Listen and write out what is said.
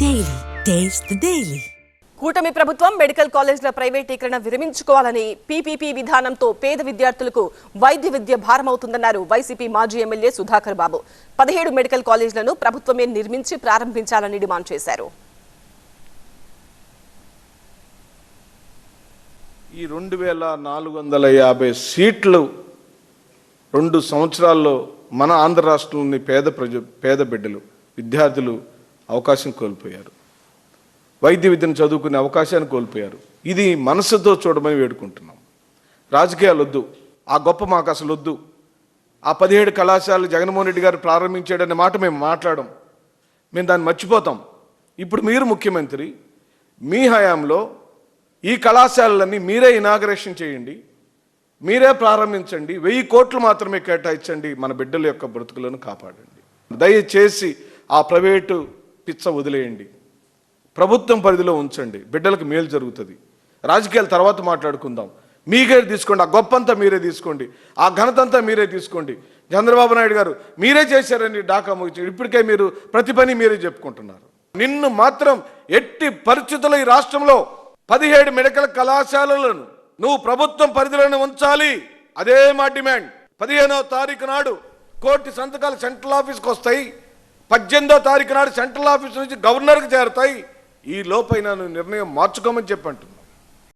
Daily. Taste the Daily. కూటమి ప్రభుత్వం medical కాలేజ్ల ప్రైవేటీకరణ విరమించుకోవాలని పీపీపీ విధానంతో పేద విద్యార్థులకు వైద్య విద్య భారమవుతుందన్నారు వైసీపీ మాజీ ఎమ్మెల్యే సుధాకర్ బాబు. 17 మెడికల్ కాలేజ్లను ప్రభుత్వమే నిర్మించి ప్రారంభించాలని డిమాండ్ చేశారు. ఈ 2450 సీట్లు 2 సంవత్సరాల్లో మన ఆంధ్ర రాష్ట్రంలోని పేద బిడ్డలు విద్యార్థులు అవకాశం కోల్పోయారు. వైద్య విద్యను చదువుకునే అవకాశాన్ని కోల్పోయారు. ఇది మనసుతో చూడమని వేడుకుంటున్నాం. రాజకీయాలు వద్దు, ఆ గొప్ప మాకు అసలు వద్దు. ఆ 17 కళాశాలలు జగన్మోహన్ రెడ్డి గారు ప్రారంభించాడనే మాట మేము మాట్లాడడం, మేము దాన్ని మర్చిపోతాం. ఇప్పుడు మీరు ముఖ్యమంత్రి, మీ హయాంలో ఈ కళాశాలలన్నీ మీరే ఇనాగరేషన్ చేయండి, మీరే ప్రారంభించండి. 1000 కోట్లు మాత్రమే కేటాయించండి, మన బిడ్డల యొక్క బ్రతుకులను కాపాడండి. దయచేసి ఆ ప్రైవేటు పిచ్చ వదిలేయండి, ప్రభుత్వం పరిధిలో ఉంచండి. బిడ్డలకు మేలు జరుగుతుంది. రాజకీయాల తర్వాత మాట్లాడుకుందాం. మీకే తీసుకోండి, ఆ గొప్పంతా మీరే తీసుకోండి, ఆ ఘనతంతా మీరే తీసుకోండి. చంద్రబాబు నాయుడు గారు మీరే చేశారని డాకా ముగించారు. ఇప్పటికే మీరు ప్రతి పని మీరే చెప్పుకుంటున్నారు. నిన్ను మాత్రం ఎట్టి పరిస్థితుల్లో ఈ రాష్ట్రంలో 17 మెడికల్ కళాశాలలను నువ్వు ప్రభుత్వం పరిధిలోనే ఉంచాలి. అదే మా డిమాండ్. 15వ తారీఖు నాడు కోటి సంతకాలు సెంట్రల్ ఆఫీస్కి వస్తాయి. 18వ తారీఖు నాడు సెంట్రల్ ఆఫీస్ నుంచి గవర్నర్కి చేరుతాయి. ఈ లోపైన నిర్ణయం మార్చుకోమని చెప్పంటున్నాను.